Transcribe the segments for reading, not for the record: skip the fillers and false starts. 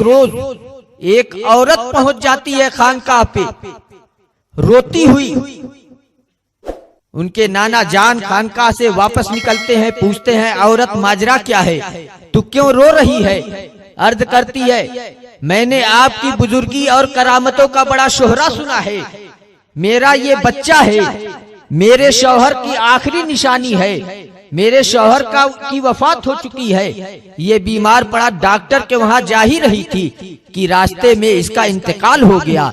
रोज एक औरत पहुंच जाती है खानकाह पे रोती हुई। उनके नाना जान खानकाह से वापस निकलते हैं, पूछते हैं औरत माजरा क्या है, तू क्यों रो रही है? अर्ज करती है मैंने आपकी बुजुर्गी और करामतों का बड़ा शोहरा सुना है, मेरा ये बच्चा है, मेरे शौहर की आखिरी निशानी है, मेरे शौहर की वफात हो चुकी है, ये बीमार पड़ा डॉक्टर के वहां जा ही रही थी कि रास्ते में इसका इंतकाल हो गया।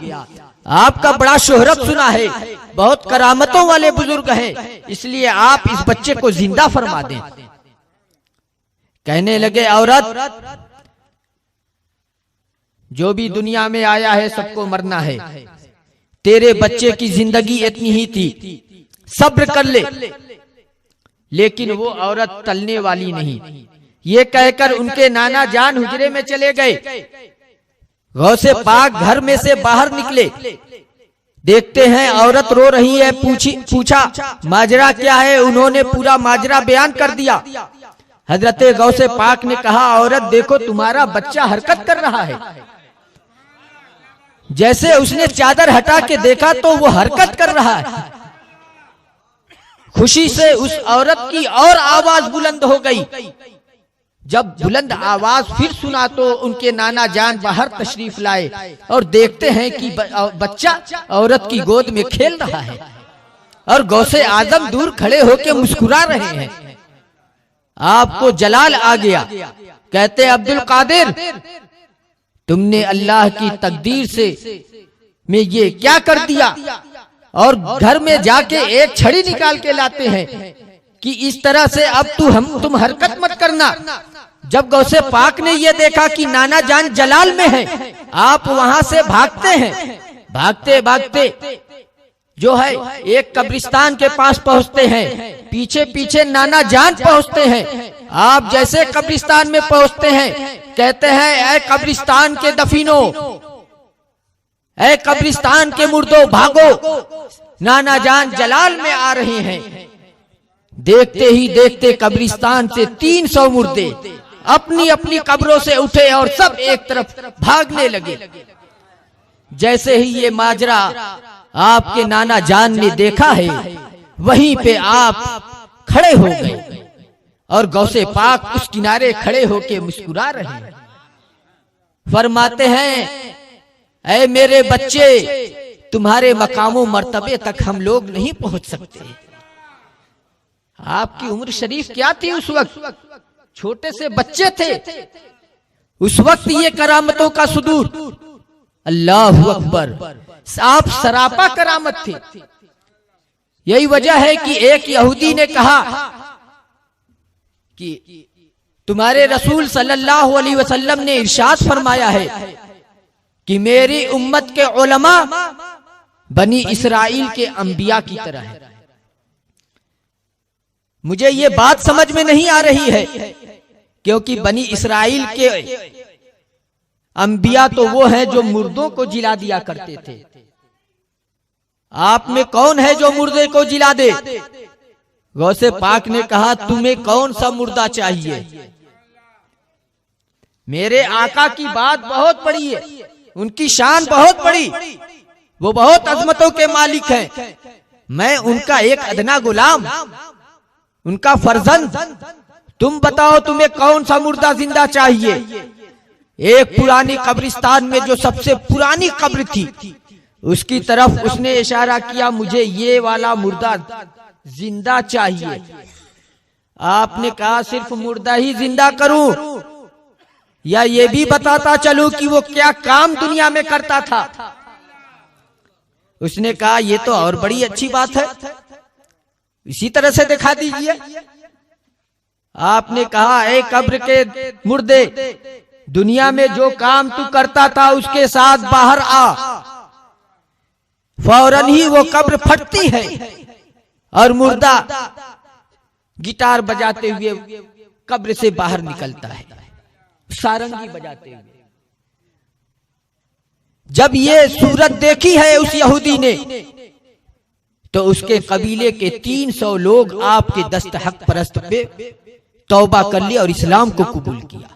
आपका बड़ा शोहरत सुना है, बहुत करामतों वाले बुजुर्ग हैं, इसलिए आप इस बच्चे को जिंदा फरमा दें। कहने लगे औरत जो भी दुनिया में आया है सबको मरना है, तेरे बच्चे की जिंदगी इतनी ही थी, सब्र कर ले। लेकिन वो औरत टलने वाली नहीं। ये कहकर उनके नाना जान हुजरे में चले गए। गौसे पाक घर में से बाहर निकले, देखते हैं औरत रो रही है। पूछा माजरा क्या है? उन्होंने पूरा माजरा बयान कर दिया। हजरते गौसे पाक ने कहा औरत देखो तुम्हारा बच्चा हरकत कर रहा है। जैसे उसने चादर हटा के देखा तो वो हरकत कर रहा है। खुशी से उस औरत की और आवाज बुलंद हो गई। जब बुलंद आवाज फिर सुना तो उनके नाना जान बाहर तशरीफ लाए और देखते हैं कि बच्चा औरत की गोद में खेल रहा है और गौसे आजम दूर खड़े होकर मुस्कुरा रहे हैं। आपको जलाल आ गया। कहते अब्दुल कादिर तुमने अल्लाह की तकदीर से में ये क्या कर दिया? और घर में जाके एक छड़ी निकाल के लाते हैं कि इस तरह से अब तुम हरकत मत करना। जब गौसे पाक ने ये देखा कि नाना जान जलाल में है, आप वहां से भागते हैं। भागते भागते जो है एक कब्रिस्तान के पास पहुंचते हैं। पीछे पीछे नाना जान पहुंचते हैं। आप जैसे कब्रिस्तान में पहुंचते हैं कहते हैं ऐ कब्रिस्तान के दफीनों, ऐ कब्रिस्तान के मुर्दों भागो, नाना जान जलाल में आ रहे हैं। देखते ही देखते कब्रिस्तान से 300 मुर्दे अपनी अपनी कब्रों से उठे और सब एक तरफ भागने लगे। जैसे ही ये माजरा आपके नाना जान ने देखा है वहीं पे आप खड़े हो गए और गौसे पाक उस किनारे खड़े होके मुस्कुरा रहे हैं। फरमाते हैं ऐ मेरे बच्चे तुम्हारे मकामों मर्तबे तक हम लोग नहीं पहुंच सकते। आपकी उम्र शरीफ क्या थी उस वक्त? छोटे से बच्चे थे। उस वक्त ये करामतों का सुदूर, अल्लाह अकबर, आप सरापा करामत थे। यही वजह है कि एक यहूदी ने कहा कि तुम्हारे रसूल सल्लल्लाहु अलैहि वसल्लम ने इरशाद फरमाया है कि मेरी उम्मत के उलमा बनी इसराइल के अंबिया की तरह है। मुझे ये बात समझ में नहीं आ रही है क्योंकि बनी इसराइल के अंबिया तो वो हैं जो मुर्दों को जिला दिया करते थे। आप में कौन है जो मुर्दे को जिला दे? गौसे पाक ने कहा तुम्हें कौन सा मुर्दा चाहिए? मेरे आका की बात बहुत बड़ी है, उनकी शान बहुत बड़ी, वो बहुत अजमतों के मालिक हैं। मैं उनका एक अदना गुलाम, उनका फर्जंद। तुम बताओ तुम्हें कौन सा मुर्दा जिंदा चाहिए? एक पुरानी कब्रिस्तान में जो सबसे पुरानी कब्र थी उसकी तरफ उसने इशारा किया, मुझे ये वाला मुर्दा जिंदा चाहिए। आपने कहा सिर्फ मुर्दा ही जिंदा करूं या ये भी बताता चलूं कि वो क्या काम दुनिया में करता था? उसने कहा ये तो और बड़ी अच्छी बात है, इसी तरह से दिखा दीजिए। आपने कहा ए कब्र के मुर्दे, दुनिया में जो काम तू करता था उसके साथ बाहर आ। फौरन ही वो कब्र फटती है और मुर्दा गिटार बजाते हुए कब्र से बाहर निकलता है, सारंगी बजाते हुए। जब ये सूरत देखी है उस यहूदी ने तो उसके कबीले के 300 लोग आपके दस्तहक परस्त पे तौबा कर लिया और इस्लाम को कबूल किया।